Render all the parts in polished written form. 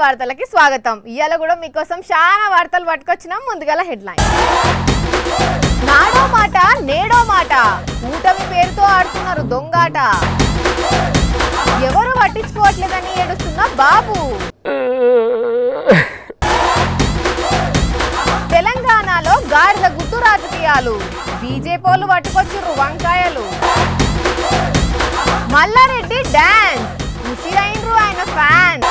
వార్తలకి స్వాగతం. ఇయాల కూడా మీకోసం చాలా వార్తలు పట్టుకొచ్చినాం. ముందుగల హెడ్లైన్. నాడో మాట నేడో మాట, కూటమి పేరుతో ఆడుతున్నారు దొంగాట. ఎవరు పట్టించుకోవట్లేదని ఏడుస్తున్న బాబు. తెలంగాణలో గాడిద గుట్టు రాజకీయాలు, బీజేపీలు పట్టుకొచ్చిర్రు వంకాయలు. మల్లారెడ్డి డాన్స్, ముసిరైండ్రు ఆయన ఫ్యాన్.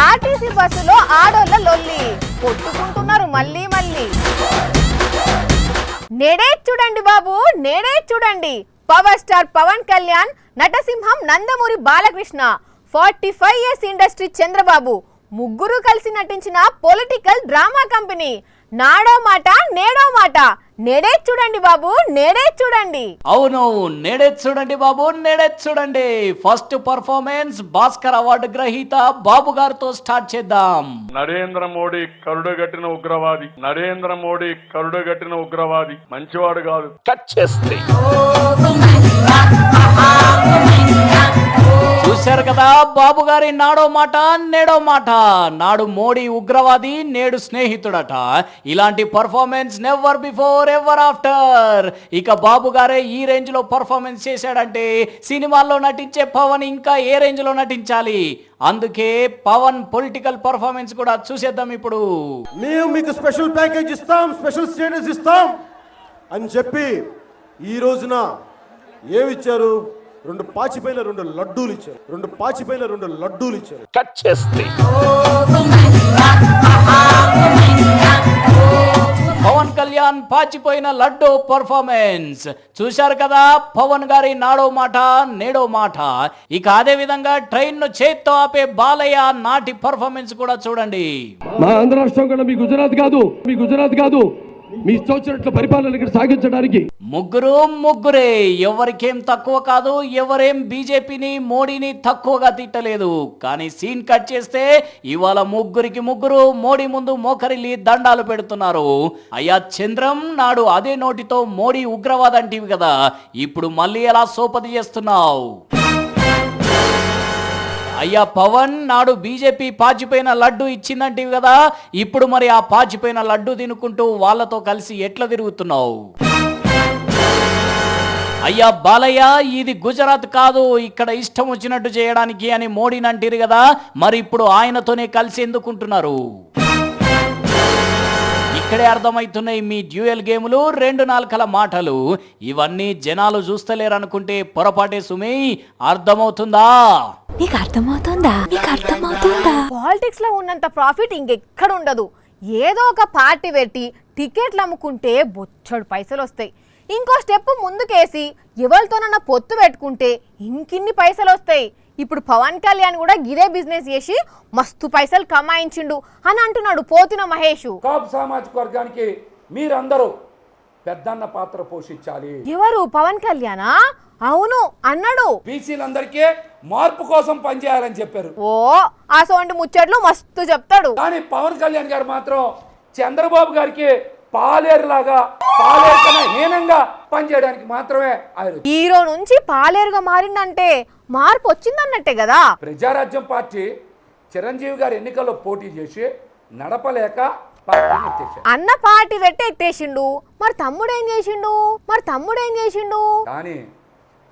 ఆర్టీసీ బస్సులో ఆడోళ్ళ లొల్లి, కొట్టుకుంటున్నారు మళ్ళీ మళ్ళీ. నేడే చూడండి బాబు, నేడే చూడండి. పవర్ స్టార్ పవన్ కళ్యాణ్, నటసింహం నందమూరి బాలకృష్ణ, 45 years ఇండస్ట్రీ చంద్రబాబు ముగ్గురు కలిసి నటించిన పొలిటికల్ డ్రామా కంపెనీ నాడో మాట నేడో మాట. నేడే చూడండి బాబు, నేడే చూడండి. అవును, నేడే చూడండి బాబు, నేడే చూడండి. ఫస్ట్ పర్ఫార్మెన్స్ భాస్కర్ అవార్డు గ్రహీత బాబు గారితో స్టార్ట్ చేద్దాం. నరేంద్ర మోడీ కరుడుగట్టిన ఉగ్రవాది, నరేంద్ర మోడీ కరుడుగట్టిన ఉగ్రవాది, మంచివాడు కాదు. కట్ చేస్తే చూశారు కదా బాబు గారి నాడో మాట నేడో మాట. నాడు మోడీ ఉగ్రవాది, నేడు స్నేహితుడట. ఇలాంటి performance never before ever after. ఇక బాబు గారే ఈ రేంజ్ లో పర్ఫార్మెన్స్ చేశాడంటే సినిమాల్లో నటించే పవన్ ఇంకా ఏ రేంజ్ లో నటించాలి. అందుకే పవన్ పొలిటికల్ పర్ఫార్మెన్స్ కూడా చూసేద్దాం ఇప్పుడు. మేము మీకు స్పెషల్ ప్యాకేజ్ ఇస్తాం, స్పెషల్ స్టేటస్ ఇస్తాం అని చెప్పి ఈ రోజున ఏమిచ్చారు? 2 పాచిపోయిన 2 లడ్డూలు ఇచ్చారు. 2 పాచిపోయిన 2 లడ్డూలు ఇచ్చారు. కట్ చేస్తే పవన్ కళ్యాణ్ పాచిపోయిన లడ్డు పర్ఫార్మెన్స్ చూశారు కదా. పవన్ గారి నాడో మాట నేడో మాట. ఇక అదే విధంగా ట్రైన్ ను చేత్తో ఆపే బాలయ్య నాటి పర్ఫార్మెన్స్ కూడా చూడండి. మా ఆంధ్ర రాష్ట్రం కూడా మీ గుజరాత్ కాదు, మీ ఇష్టొచ్చినట్లు పరిపాలన ఇక్కడ సాగించడానికి ముగ్గురే. ఎవరికేం తక్కువ కాదు, ఎవరేం బీజేపీని మోడీని తక్కువగా తిట్టలేదు. కానీ సీన్ కట్ చేస్తే ఇవాళ ముగ్గురికి ముగ్గురు మోడీ ముందు మోకరిల్లి దండాలు పెడుతున్నారు. అయ్యా చంద్రం, నాడు అదే నోటితో మోడీ ఉగ్రవాదంటివి కదా, ఇప్పుడు మళ్ళీ ఎలా సోపతి చేస్తున్నావు? అయ్యా పవన్, నాడు బీజేపీ పాచిపోయిన లడ్డు ఇచ్చిందంటివి కదా, ఇప్పుడు మరి ఆ పాచిపోయిన లడ్డు తినుకుంటూ వాళ్ళతో కలిసి ఎట్లా తిరుగుతున్నావు? అయ్యా బాలయ్య, ఇది గుజరాత్ కాదు ఇక్కడ ఇష్టం వచ్చినట్టు చేయడానికి అని మోడీని అంటారు కదా, మరి ఇప్పుడు ఆయనతోనే కలిసి ఎందుకుంటున్నారు? ఇక్కడే అర్థమవుతున్నాయి మీ డ్యూయల్ గేములు, 2 నాలుకల మాటలు. ఇవన్నీ జనాలు చూస్తలేరనుకుంటే పొరపాటే సుమి. అర్థమవుతుందా? పాలిటిక్స్ లో ఉన్నంత ప్రాఫిట్ ఇంకెక్కడ ఉండదు. ఏదో ఒక పార్టీ పెట్టి టికెట్లు అమ్ముకుంటే బొచ్చడు పైసలు వస్తాయి. ఇంకో స్టెప్ ముందుకేసి ఎవరితోనన్నా పొత్తు పెట్టుకుంటే ఇంకిన్ని పైసలు వస్తాయి. ఇప్పుడు పవన్ కళ్యాణ్ కూడా గిదే బిజినెస్ చేసి మస్తు పైసలు కమాయించిండు అని అంటున్నాడు పోతిన మహేష్. కాపు సామాజిక వర్గానికి మీరందరూ పెద్దన్న పాత్ర పోషించాలి. ఎవరు? పవన్ కళ్యాణా? అవును అన్నాడు. బీసీలందరికీ మార్పు కోసం పనిచేయాలని చెప్పారు. ఓ అసోంటి ముచ్చట్లు మస్తు చెప్తాడు. కానీ పవన్ కళ్యాణ్ గారు మాత్రం చంద్రబాబు గారికి పాలేరులాగా, పాలేరు కన్నా హీనంగా పనిచేయడానికి మాత్రమే ఆయన హీరో నుంచి పాలేరుగా మారిందంటే మార్పు వచ్చిందన్నట్టే కదా. ప్రజారాజ్యం పార్టీ చిరంజీవి గారు ఎన్నికల్లో పోటీ చేసి నడపలేక అన్న పార్టీ పెట్టి ఎత్తేసిండు. మరి తమ్ముడు ఏం చేసిండు? కానీ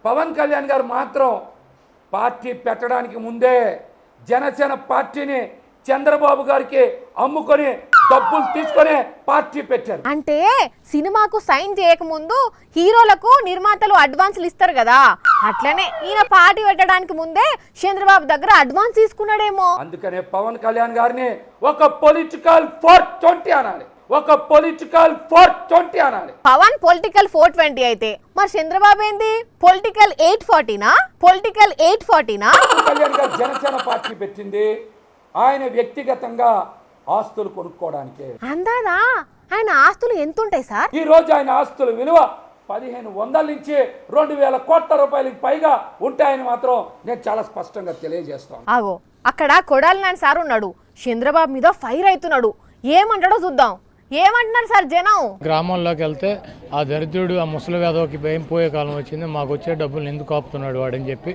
పవన్ కళ్యాణ్ గారు మాత్రం పార్టీ పెట్టడానికి ముందే జనసేన పార్టీని చంద్రబాబు గారికి అమ్ముకొని డబ్బులు తీసుకొని పార్టీ పెట్టారు. అంటే సినిమాకు సైన్ చేయకముందు హీరోలకు నిర్మాతలు అడ్వాన్స్లు ఇస్తారు కదా, అట్లనే ఈయన పార్టీ పెట్టడానికి ముందే చంద్రబాబు దగ్గర అడ్వాన్స్ తీసుకున్నాడేమో. అందుకనే పవన్ కళ్యాణ్ గారిని ఒక పొలిటికల్ 420 అనాలి. పవన్ పొలిటికల్ 420 అయితే మరి చంద్రబాబు ఏంది పొలిటికల్ 840నా? కళ్యాణ్ గారు జనసేన పార్టీ పెట్టింది ఆయన వ్యక్తిగతంగా ఆస్తులు కొనుక్కోవడానికి. అందాదా ఆయన ఆస్తులు ఎంత ఉంటాయి సార్? ఈ రోజు ఆయన ఆస్తుల విలువ 1500 నుంచి 2000 కోట్ల రూపాయలకు పైగా ఉంటాయని మాత్రం నేను చాలా స్పష్టంగా తెలియజేస్తాను. ఆగో అక్కడ కొడాలి నాని సార్ ఉన్నాడు, చంద్రబాబు మీద ఫైర్ అవుతున్నాడు. ఏమంటాడో చూద్దాం. ఏమంటున్నారు సార్ జనం? గ్రామంలోకి వెళ్తే ఆ దరిద్రుడు, ఆ ముసలి వేదోకి భయం పోయే కాలం వచ్చింది, మాకు వచ్చే డబ్బులు ఎందుకు ఆపుతున్నాడు వాడని చెప్పి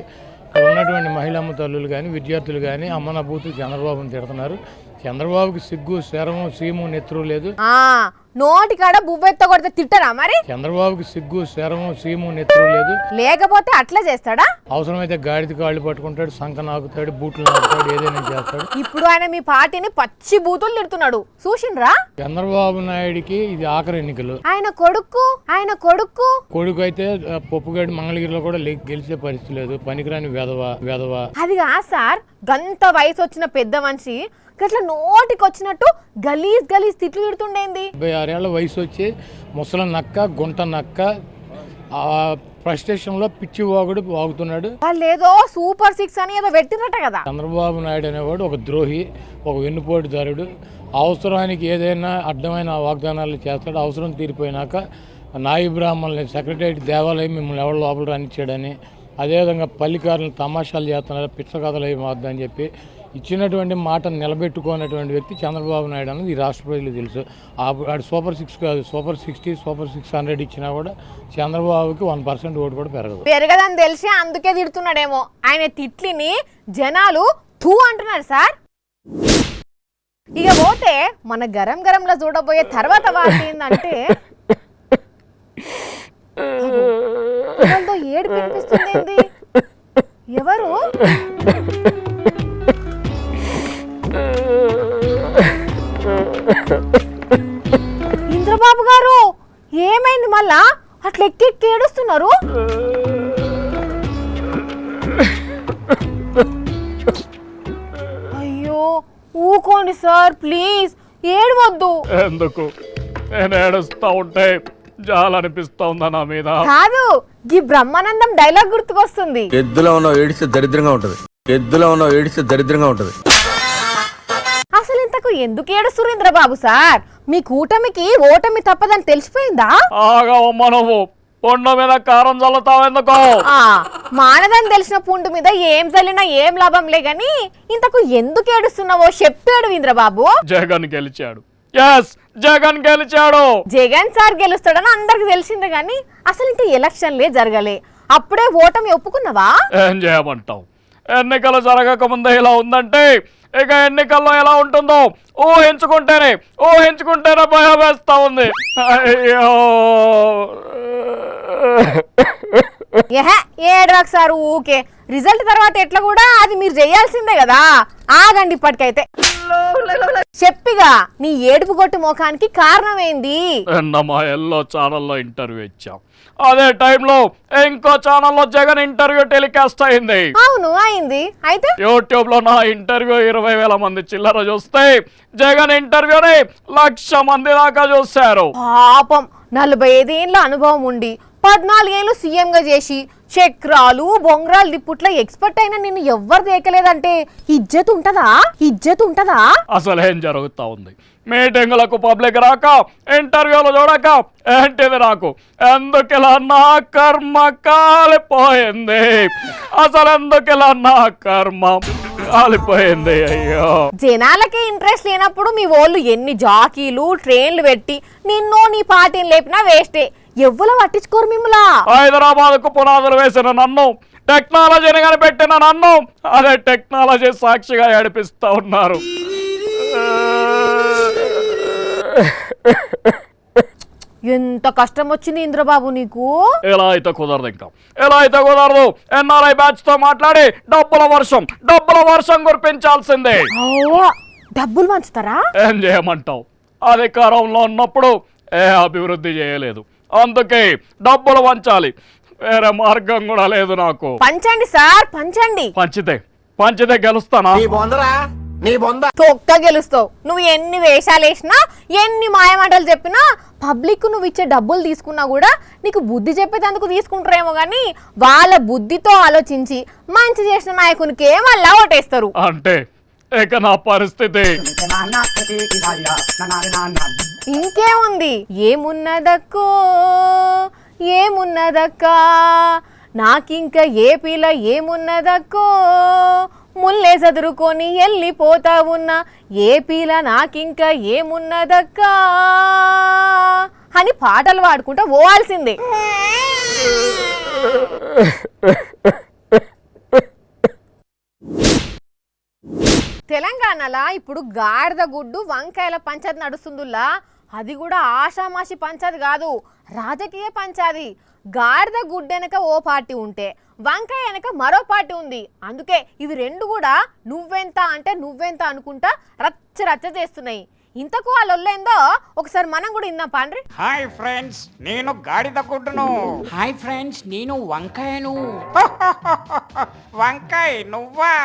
ఇక్కడ ఉన్నటువంటి మహిళమ్మ తల్లులు కానీ విద్యార్థులు కానీ అమ్మన బూతులు చంద్రబాబుని తిడుతున్నారు. చంద్రబాబుకి సిగ్గు శరము సీము నెత్తురు లేదు. నోటి కాడ బువ్వెత్త కొడితే తిట్టరా మరి? చంద్రబాబుకి సిగ్గు శరము సీము నెత్తురు లేదు. లేకపోతే అట్లా చేస్తాడా? అవసరమైతే గాడిద కాళ్ళు పట్టుకుంటాడు, సంక నాకుతాడు, బూట్లు నాకుతాడు, ఏదైనా చేస్తాడు. ఇప్పుడు ఆయన మీ పార్టీని పచ్చి బూతులు తిడుతున్నాడు, చూసిండ్రా? చంద్రబాబు నాయుడికి ఇది ఆఖరి ఎన్నికలు. ఆయన కొడుకు అయితే పప్పుగాడి మంగళగిరిలో కూడా గెలిచే పరిస్థితి లేదు. పనికిరాని వెధవ. అది కాదు సార్, గంత వయసు వచ్చిన పెద్ద మనిషి గట్ల నోటికి వచ్చినట్టు గలీజ్ తిట్లు తిడుతుండేంది? 56 ఏళ్ల వయసు వచ్చి ముసల నక్క గుంట నక్క ఫ్రస్ట్రేషన్ లో పిచ్చి వాగుతున్నాడు. వాళ్ళు ఏదో సూపర్ 6 అని ఏదో పెట్టినట్ట కదా. చంద్రబాబు నాయుడు అనేవాడు ఒక ద్రోహి, ఒక వెన్నుపోటుదారుడు. అవసరానికి ఏదైనా అడ్డమైన వాగ్దానాలు చేస్తాడు. అవసరం తీరిపోయినాక నాయి బ్రాహ్మణుల్ని సెక్రటరీ దేవాలయం మిమ్మల్ని ఎవరు లోపల రానిచ్చాడని, అదేవిధంగా పల్లికారులను తమాషాలు చేస్తున్నారు, పిచ్చ కథలు ఏమి వద్దని చెప్పి ఇచ్చినటువంటి మాటను నిలబెట్టుకున్నటువంటి వ్యక్తి చంద్రబాబు నాయుడు అన్నది ఈ రాష్ట్ర ప్రజలు తెలుసు. ఆడు సూపర్ 6 కాదు, సూపర్ 60, సూపర్ 600 ఇచ్చినా కూడా చంద్రబాబుకి 1% ఓటు కూడా పెరగదని తెలిసి అందుకే తిడుతున్నాడేమో. ఆయన తిట్లిని జనాలు తూ అంటున్నారు సార్. ఇక పోతే మన గరంలో చూడబోయే తర్వాత వార్త ఏంటంటే ఏడు వినిపిస్తుంది. ఎవరు? ఇంద్రబాబు గారు, ఏమైంది మళ్ళా అట్లా ఎక్కి ఏడుస్తున్నారు? అయ్యో ఊకోండి సార్, ప్లీజ్ ఏడవద్దు. ఎందుకు? నేను ఏడుస్తా ఉంటే జాలనిపిస్తా ఉందా నా మీద? కాదు, ఈ బ్రహ్మానందం డైలాగ్ గుర్తుకొస్తుంది. ఎద్దులో ఉన్న ఏడిస్తే దరిద్రంగా ఉంటది. అసలు ఇంతకు ఎందుకు ఏడుస్తున్నారు ఇంద్రబాబు సార్? మీ కూటమికి ఓటమి తప్పదని తెలిసిపోయిందా? నువ్వు పొండు మీద కారం చల్లుతావెందుకో? మానదని తెలిసిన పుండు మీద ఏం చల్లినా ఏం లాభంలే గాని ఇంతకు ఎందుకు ఏడుస్తున్నావో చెప్పాడు ఇంద్రబాబు. జగన్ గెలిచాడు. జగన్ సార్ గెలుస్తాడని అందరికి తెలిసిందే గాని అసలు ఇంకా ఎలక్షన్లే జరగలే, అప్పుడే ఓటమి ఒప్పుకున్నావా? ఏం చేయమంటావు? ఎన్నికలు జరగక ముందే ఇలా ఉందంటే ఇక ఎన్నికల్లో ఎలా ఉంటుందో ఊహించుకుంటేనే భయం వేస్తా ఉంది. అయ్యో ఏడ్రాక్ సార్, ఊకే రిజల్ట్ తర్వాత ఎట్లా కూడా అది మీరు చేయాల్సిందే కదా. ఆగండి ఇప్పటికైతే చెప్పిగా నీ ఏడుపు కొట్టు ముఖానికి కారణం ఏంది? మా ఎల్లో ఛానల్లో ఇంటర్వ్యూ ఇచ్చాం. అదే టైంలో ఇంకో ఛానల్లో జగన్ ఇంటర్వ్యూ టెలికాస్ట్ అయింది. అవును అయింది. అయితే యూట్యూబ్ లో నా ఇంటర్వ్యూ 20,000 మంది చిల్లర చూస్తే జగన్ ఇంటర్వ్యూని 1,00,000 మంది దాకా చూశారు. పాపం 45 ఏళ్ళ అనుభవం ఉండి 14 ఏళ్ళు సీఎం గా చేసి చక్రాలు బొంగరాలు దిప్పుట్ల ఎక్స్పర్ట్ అయినా నిన్ను ఎవ్వరు దేకలేదంటే ఇజ్జత్ ఉంటదా? అసలు ఏం జరుగుతా ఉంది? మీటింగులకు పబ్లిక్ రాక, ఇంటర్వ్యూలు చూడక ఏంటిది నాకు? ఎందుకిలా నా కర్మ కాలిపోయింది? అసలు ఎందుకిలా నా కర్మ కాలిపోయింది? అయ్యో, జనాలకే ఇంట్రెస్ట్ లేనప్పుడు మీ వాళ్ళు ఎన్ని జాకీలు ట్రైన్లు పెట్టి నిన్నో నీ పార్టీని లేపినా వేస్టే. ఎవ్వరు పట్టించుకోరు మిమ్మల్ని. హైదరాబాద్ కు పునాదులు వేసిన నన్ను, టెక్నాలజీని కనిపెట్టిన నన్ను అదే టెక్నాలజీ సాక్షిగా ఏడిపిస్తా ఉన్నారు. ఎంత కష్టం వచ్చింది ఇంద్రబాబు నీకు. ఎలా అయితే కుదరదు. ఎన్ఆర్ఐ బ్యాచ్ తో మాట్లాడి డబ్బుల వర్షం కురిపించాల్సిందే. డబ్బులు పంచుతారా? ఏం చేయమంటావు? అధికారంలో ఉన్నప్పుడు ఏ అభివృద్ధి చేయలేదు, అందుకే డబ్బులు పంచాలి. వేరే మార్గం కూడా లేదు నాకు. పంచండి సార్, పంచండి. పంచితే గెలుస్తానా? తొక్క గెలుస్తావు. నువ్వు ఎన్ని వేషాలు వేసినా, ఎన్ని మాయమాటలు చెప్పినా, పబ్లిక్ నువ్వు ఇచ్చే డబ్బులు తీసుకున్నా కూడా నీకు బుద్ధి చెప్పేందుకు తీసుకుంటారేమో గానీ వాళ్ళ బుద్ధితో ఆలోచించి మంచి చేసిన నాయకునికే మళ్ళా ఓటేస్తారు. అంటే ఇక నా పరిస్థితి ఇంకేముంది? ఏమున్నదక్కా నాకింక ఏపీల ఏమున్నదక్కో, ముల్లే చదురుకొని వెళ్ళిపోతా ఉన్నా ఏపీల నాకింక ఏమున్నదక్కా అని పాటలు పాడుకుంటా పోవాల్సిందే. తెలంగాణలో ఇప్పుడు గాడిద గుడ్డు వంకాయల పంచాయతీ నడుస్తుందిలా. అది కూడా ఆషామాషి పంచాయతీ కాదు, రాజకీయ పంచాయతీ. గాడిద గుడ్డు వెనక ఓ పార్టీ ఉంటే వంకాయ వెనక మరో పార్టీ ఉంది. అందుకే ఇవి రెండు కూడా నువ్వెంత అంటే నువ్వెంత అనుకుంటా రచ్చ రచ్చ చేస్తున్నాయి. ఇంతకు ఆ లొల్లేందో ఒకసారి మనం కూడా ఇందాం పాండ్రి. హాయ్ ఫ్రెండ్స్, నేను గాడిద గుడ్డును. హాయ్ ఫ్రెండ్స్, నేను వంకాయను. వంకాయ నువ్వా?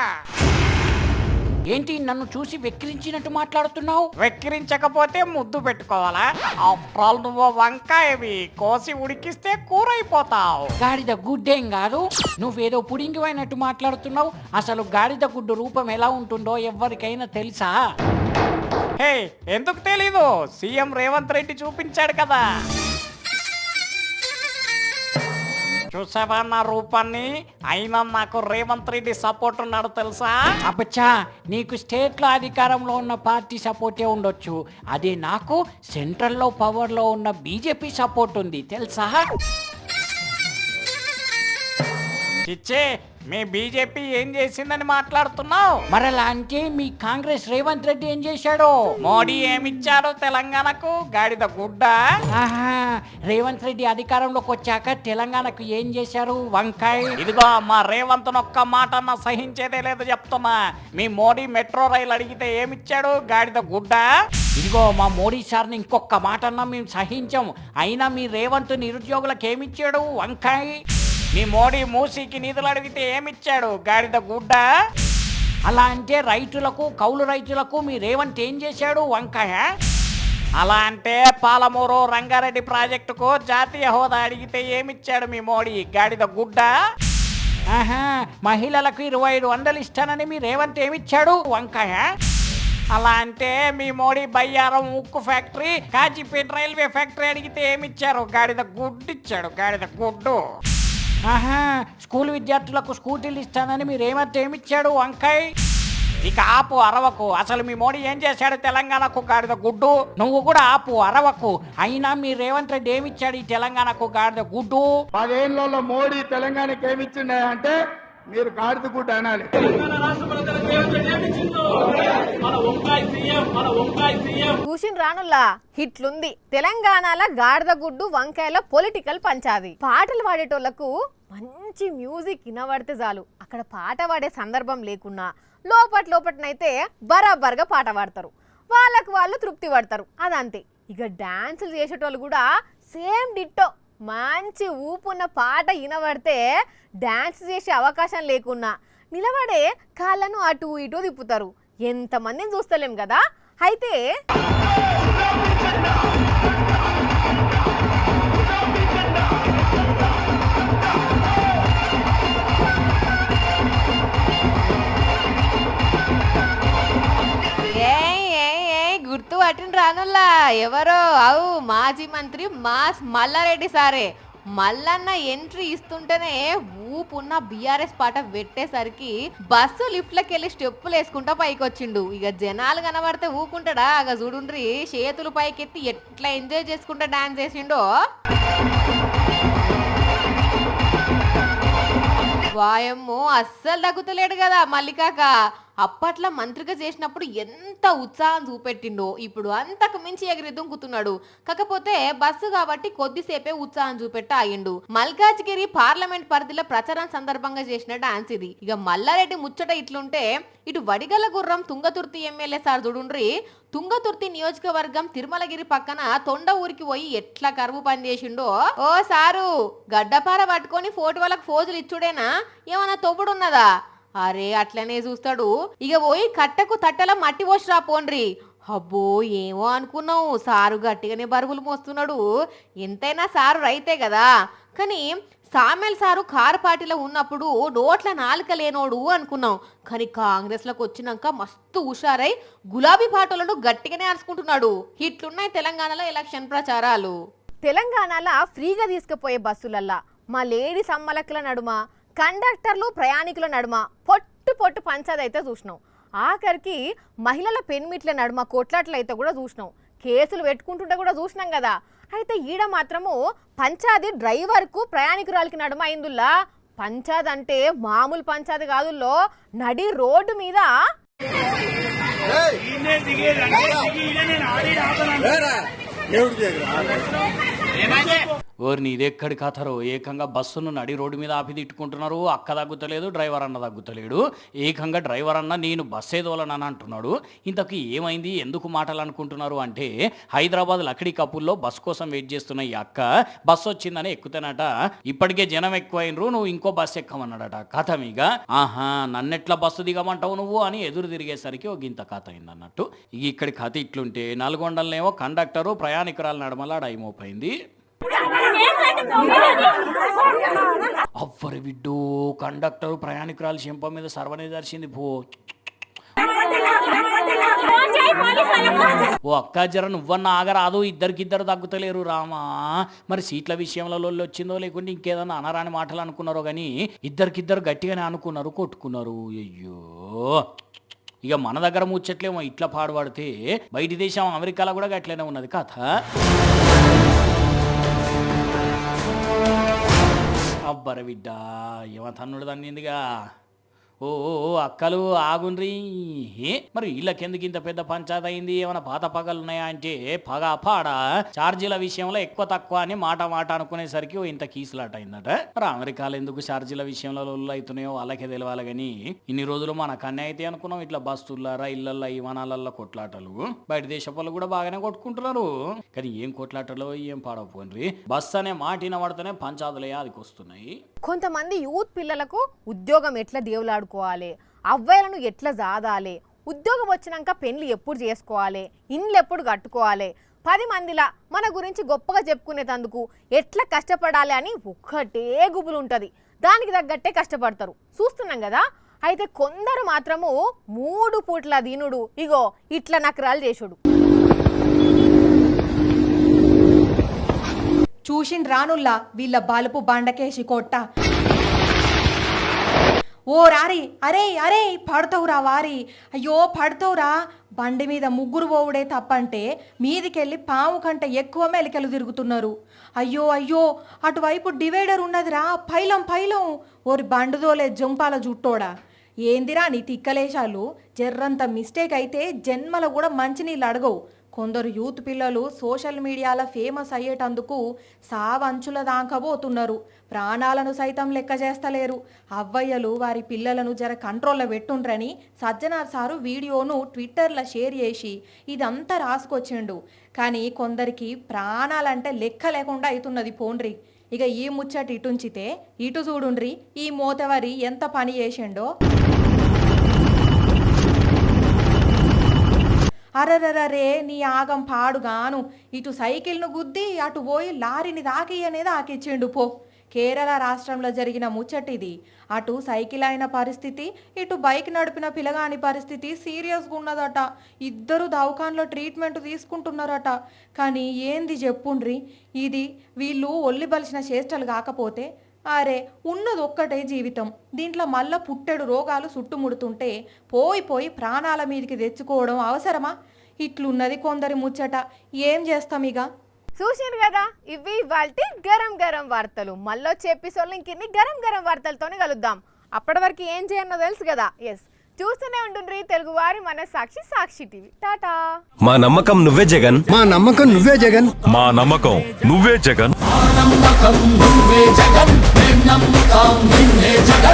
ఏంటి నన్ను చూసి వెక్కిరించినట్టు మాట్లాడుతున్నావు? వెక్కిరించకపోతే ముద్దు పెట్టుకోవాలా? ఆఫ్టర్ ఆల్ నువ్వు వంకాయవి, కోసి ఉడికిస్తే కూర అయిపోతావు. గాడిద గుడ్డేం కాదు, నువ్వేదో పుడింగిపోయినట్టు మాట్లాడుతున్నావు. అసలు గాడిద గుడ్డు రూపం ఎలా ఉంటుందో ఎవరికైనా తెలుసా? హే, ఎందుకు తెలీదు? సీఎం రేవంత్ రెడ్డి చూపించాడు కదా. చూసావా నా రూపాన్ని? అయినా నాకు రేవంత్ రెడ్డి సపోర్ట్ ఉన్నాడు తెలుసా? అబ్బచ్చా, నీకు స్టేట్లో అధికారంలో ఉన్న పార్టీ సపోర్టే ఉండొచ్చు. అదే నాకు సెంట్రల్లో పవర్లో ఉన్న బీజేపీ సపోర్ట్ ఉంది తెలుసా? చిచ్చే, మీ బీజేపీ ఏం చేసిందని మాట్లాడుతున్నావు? మరలా అంటే మీ కాంగ్రెస్ రేవంత్ రెడ్డి ఏం చేశాడు? మోడీ ఏమిచ్చాడు తెలంగాణకు? గాడిద గుడ్డ. ఆహా, రేవంత్ రెడ్డి అధికారంలోకి వచ్చాక తెలంగాణకు ఏం చేశారు? వంకాయ. ఇదిగో మా రేవంత్ ఒక్క మాట అన్న సహించేదే లేదు చెప్తున్నా. మీ మోడీ మెట్రో రైలు అడిగితే ఏమిచ్చాడు? గాడిద గుడ్డ. ఇదిగో మా మోడీ సార్ని ఇంకొక మాట అన్నా మేము సహించాం. అయినా మీ రేవంత్ నిరుద్యోగులకు ఏమిచ్చాడు? వంకాయ. మీ మోడీ మూసీకి నిధులు అడిగితే ఏమిచ్చాడు? గాడిద గుడ్డ. అలా అంటే రైతులకు, కౌలు రైతులకు మీ రేవంత్ ఏం చేశాడు? వంకాయ. అలా అంటే పాలమూరు రంగారెడ్డి ప్రాజెక్టుకు జాతీయ హోదా అడిగితే ఏమిచ్చాడు మీ మోడీ? గాడిద గుడ్డ. ఆహా, మహిళలకు 2500 ఇస్తానని మీ రేవంత్ ఏమిచ్చాడు? వంకాయ. అలా అంటే మీ మోడీ బయ్యారం ఉక్కు ఫ్యాక్టరీ, కాజీపేట రైల్వే ఫ్యాక్టరీ అడిగితే ఏమిచ్చారు? గాడిద గుడ్డు ఇచ్చాడు. గాడిద గుడ్డు. ఆహా, స్కూల్ విద్యార్థులకు స్కూటీలు ఇస్తానని మీ రేవంత్ ఏమిచ్చాడు? వంకాయ. ఇక ఆపు అరవకు. అసలు మీ మోడీ ఏం చేశాడు తెలంగాణకు? గాడిద గుడ్డు. నువ్వు కూడా ఆపు అరవకు. అయినా మీ రేవంత్ రెడ్డి ఏమిచ్చాడు ఈ తెలంగాణకు? గాడిద గుడ్డు. 10 ఏళ్లలో మోడీ తెలంగాణకి ఏమిచ్చిండే అంటే మీరు గాడిద గుడ్డు అనాలి. చూసిన రానుల్లా హిట్లుంది తెలంగాణలో గాడిద గుడ్డు వంకాయల పొలిటికల్ పంచాది. పాటలు పాడేటోళ్లకు మంచి మ్యూజిక్ వినబడితే చాలు, అక్కడ పాట పాడే సందర్భం లేకున్నా లోపట్నైతే బరాబర్గా పాట పాడతారు. వాళ్ళకు వాళ్ళు తృప్తి పడతారు, అదంతే. ఇక డాన్సులు చేసేటోళ్ళు కూడా సేమ్ డిట్టో. మంచి ఊపున్న పాట వినబడితే డాన్స్ చేసే అవకాశం లేకున్నా నిలబడే కాళ్ళను అటు ఇటు తిప్పుతారు. ఎంతమందిని చూస్తలేం కదా. అయితే గుర్తు పట్టిన రానుల్లా ఎవరో అవు మాజీ మంత్రి మాస్ మల్లారెడ్డి సారే. మల్లన్న ఎంట్రీ ఇస్తుంటేనే ఊపున్న బీఆర్ఎస్ పాట పెట్టేసరికి బస్సు లిఫ్ట్లకి వెళ్ళి స్టెప్పులు వేసుకుంటా పైకి వచ్చిండు. ఇక జనాలు కనబడితే ఊకుంటాడా? అగ చూడుండ్రి, చేతులు పైకెత్తి ఎట్లా ఎంజాయ్ చేసుకుంటా డాన్స్ చేసిండో. వాయమ్మో, అస్సలు తగ్గుతలేడు కదా మల్లికాక. అప్పట్లో మంత్రిగా చేసినప్పుడు ఎంత ఉత్సాహం చూపెట్టిండో, ఇప్పుడు అంతకు మించి ఎగిరి దుంకుతున్నాడు. కాకపోతే బస్సు కాబట్టి కొద్దిసేపే ఉత్సాహం చూపెట్టి ఆగిండు. మల్కాజ్గిరి పార్లమెంట్ పరిధిలో ప్రచారం సందర్భంగా చేసిన డాన్స్ ఇది. ఇక మల్లారెడ్డి ముచ్చట ఇట్లుంటే, ఇటు వడిగల గుర్రం తుంగతుర్తి ఎమ్మెల్యే సార్ చూడుండ్రి, తుంగతుర్తి నియోజకవర్గం తిరుమలగిరి పక్కన తొండ ఊరికి పోయి ఎట్లా కరువు పని చేసిండో. ఓ సారు, గడ్డపార పట్టుకొని ఫోటో వాళ్ళకి ఫోజులు ఇచ్చుడేనా? ఏమన్నా తొబ్బుడున్నదా? అరే అట్లనే చూస్తాడు. ఇక పోయి కట్టకు తట్టల మట్టి పోసిరా పోండ్రి. అబ్బో, ఏమో అనుకున్నావు, సారు గట్టిగానే బరువులు మోస్తున్నాడు. ఎంతైనా సారు రైతే కదా. కానీ సామెల్ సారు కారు పార్టీలో ఉన్నప్పుడు నోట్ల నాలుక లేనోడు అనుకున్నాం. కానీ కాంగ్రెస్లోకి వచ్చినాక మస్తు హుషారై గులాబీ పాటలను గట్టిగానే అరుచుకుంటున్నాడు. ఇట్లున్నాయి తెలంగాణలో ఎలక్షన్ ప్రచారాలు. తెలంగాణలో ఫ్రీగా తీసుకుపోయే బస్సులల్లా మా లేడీస్ అమ్మలక్కల నడుమ, కండక్టర్లు ప్రయాణికుల నడుమ పొట్టు పంచాది అయితే చూసినాం. ఆఖరికి మహిళల పెన్మిట్ల నడుమ కొట్లాట్లు అయితే కూడా చూసినాం. కేసులు పెట్టుకుంటుంటే కూడా చూసినాం కదా. అయితే ఈడ మాత్రము పంచాది డ్రైవర్కు ప్రయాణికురాలకి నడుమ అయిందుల్లా. పంచాది అంటే మామూలు పంచాది కాదుల్లో, నడి రోడ్డు మీద ఓర్ని ఇదెక్కడి కథరో ఏకంగా బస్సును నడి రోడ్డు మీద ఆపి తిట్టుకుంటున్నారు. అక్క తగ్గుతలేదు, డ్రైవర్ అన్న తగ్గుతలేడు. ఏకంగా డ్రైవర్ అన్న నేను బస్సే తోలనని అంటున్నాడు. ఇంతకు ఏమైంది, ఎందుకు మాటలు అనుకుంటున్నారు అంటే, హైదరాబాద్ లక్డీ కపుల్లో బస్ కోసం వెయిట్ చేస్తున్న ఈ అక్క బస్సు వచ్చిందని ఎక్కుతానట. ఇప్పటికే జనం ఎక్కువైనరు, నువ్వు ఇంకో బస్సు ఎక్కమన్నాడట. కథ మీగ ఆహా నన్నెట్లా బస్సు దిగమంటావు నువ్వు అని ఎదురు తిరిగేసరికి ఒక ఇంత కథ అయిందన్నట్టు. ఇక్కడి కథ ఇట్లుంటే నల్గొండలనేమో కండక్టరు ప్రయాణికురాలు నడమలా డైమోపోయింది. అవ్వరి బిడ్డు కండక్టర్ ప్రయాణికురాలు చెంప మీద సర్వనే దర్శింది పో. ఓ అక్క జర నువ్వన్న ఆగరాదు, ఇద్దరికిద్దరు తగ్గుతలేరు రామా. మరి సీట్ల విషయంలో వచ్చిందో లేకుంటే ఇంకేదన్నా అనరాని మాటలు అనుకున్నారో కానీ ఇద్దరికిద్దరు గట్టిగానే అనుకున్నారు, కొట్టుకున్నారు. అయ్యో ఇక మన దగ్గర ముచ్చట్లేమో ఇట్లా పాడుపడితే బయటి దేశం అమెరికాలో కూడా గట్లనే ఉన్నది కథ. అబ్బర బిడ్డ ఏమతన్నుడు తన్నిందిగా. ఓ అక్కలు ఆగుండ్రీ. మరి వీళ్ళకెందుకు ఇంత పెద్ద పంచాయతీ అయింది? ఏమైనా పాత పగలు ఉన్నాయా అంటే పగ పాడ ఛార్జీల విషయంలో ఎక్కువ తక్కువ అని మాట అనుకునేసరికి ఇంత కీసులాట అయిందట. మరి అమెరికాలో ఎందుకు ఛార్జీల విషయంలో లొల్లు అవుతున్నాయో వాళ్ళకే తెలియాలి. కానీ ఇన్ని రోజులు మన కన్నే అయితే అనుకున్నాం ఇట్లా బస్సుల్లో రైళ్లల్లో విమానాలల్లో కొట్లాటలు. బయట దేశ వాళ్ళు కూడా బాగానే కొట్టుకుంటున్నారు. కానీ ఏం కొట్లాటలో ఏం పాడకపోయినరి. బస్సు అనే మాట వినబడితేనే పంచాయతీలు యాదికి వస్తున్నాయి. కొంతమంది యూత్ పిల్లలకు ఉద్యోగం ఎట్లా దేవులాడుకోవాలి, అవ్వాయిలను ఎట్లా జాదాలి, ఉద్యోగం వచ్చినాక పెళ్లి ఎప్పుడు చేసుకోవాలి, ఇండ్లు ఎప్పుడు కట్టుకోవాలి, 10 మందిలా మన గురించి గొప్పగా చెప్పుకునేటందుకు ఎట్లా కష్టపడాలి అని ఒక్కటే గుబులు ఉంటుంది. దానికి తగ్గట్టే కష్టపడతారు, చూస్తున్నాం కదా. అయితే కొందరు మాత్రము 3 పూట్ల దీనుడు ఇగో ఇట్లా నకరాలు చేసుడు. చూసిన రానుల్లా వీళ్ళ బలుపు బండకేసి కొట్ట. ఓ రారి, అరే అరే పడతావురా వారి, అయ్యో పడతావురా. బండి మీద ముగ్గురు పోవుడే తప్పంటే మీదికెళ్ళి పాము కంటే ఎక్కువ మెలికలు తిరుగుతున్నారు. అయ్యో అయ్యో అటువైపు డివైడర్ ఉన్నదిరా, పైలం పైలం. ఓరి బండుదోలే జంపాల జుట్టోడా. ఏందిరా నీ తిక్కలేశాలు? జర్రంత మిస్టేక్ అయితే జన్మలో కూడా మంచినీళ్ళు అడగవు. కొందరు యూత్ పిల్లలు సోషల్ మీడియాలో ఫేమస్ అయ్యేటందుకు సావంచుల దాకబోతున్నారు. ప్రాణాలను సైతం లెక్క చేస్తలేరు. అవ్వయ్యలు వారి పిల్లలను జర కంట్రోల్లో పెట్టుండ్రని సజ్జనార్ సారు వీడియోను ట్విట్టర్లో షేర్ చేసి ఇదంతా రాసుకొచ్చిండు. కానీ కొందరికి ప్రాణాలంటే లెక్క లేకుండా అవుతున్నది పోండ్రి. ఇక ఈ ముచ్చట ఇటుంచితే ఇటు చూడుండ్రి ఈ మోతవరి ఎంత పని చేసిండో. అరరరే నీ ఆగం పాడుగాను. ఇటు సైకిల్ను గుద్ది అటు పోయి లారీని దాకి అనేది ఆకిచ్చిండు పో. కేరళ రాష్ట్రంలో జరిగిన ముచ్చటిది. అటు సైకిల్ అయిన పరిస్థితి, ఇటు బైక్ నడిపిన పిల్లగాని పరిస్థితి సీరియస్గా ఉన్నదట. ఇద్దరు దవాఖానలో ట్రీట్మెంట్ తీసుకుంటున్నారట. కానీ ఏంది చెప్పుండ్రి, ఇది వీళ్ళు ఒల్లి బలిసిన చేష్టలు కాకపోతే అరే ఉన్నది ఒక్కటే జీవితం. దీంట్లో మళ్ళా పుట్టెడు రోగాలు చుట్టుముడుతుంటే పోయి ప్రాణాల మీదకి తెచ్చుకోవడం అవసరమా? ఇట్లున్నది కొందరి ముచ్చట. ఏం చేస్తాం ఇక. చూసిరు కదా, ఇవి ఇవాల్టి గరం వార్తలు. మళ్ళొచ్చే ఎపిసోడ్లో ఇంకిన్ని గరం వార్తలతోనే కలుద్దాం. అప్పటి వరకు ఏం చేయన్నో తెలుసు కదా. ఎస్, చూస్తూనే ఉంటుండ్రి తెలుగువారి మన సాక్షి టీవీ. టాటా. మా నమ్మకం నువ్వే జగన్, మా నమ్మకం నువ్వే జగన్, మా నమ్మకం నువ్వే జగన్. నమ్మకం నువ్వే జగన్, నమ్మకం నిన్నే జగన్.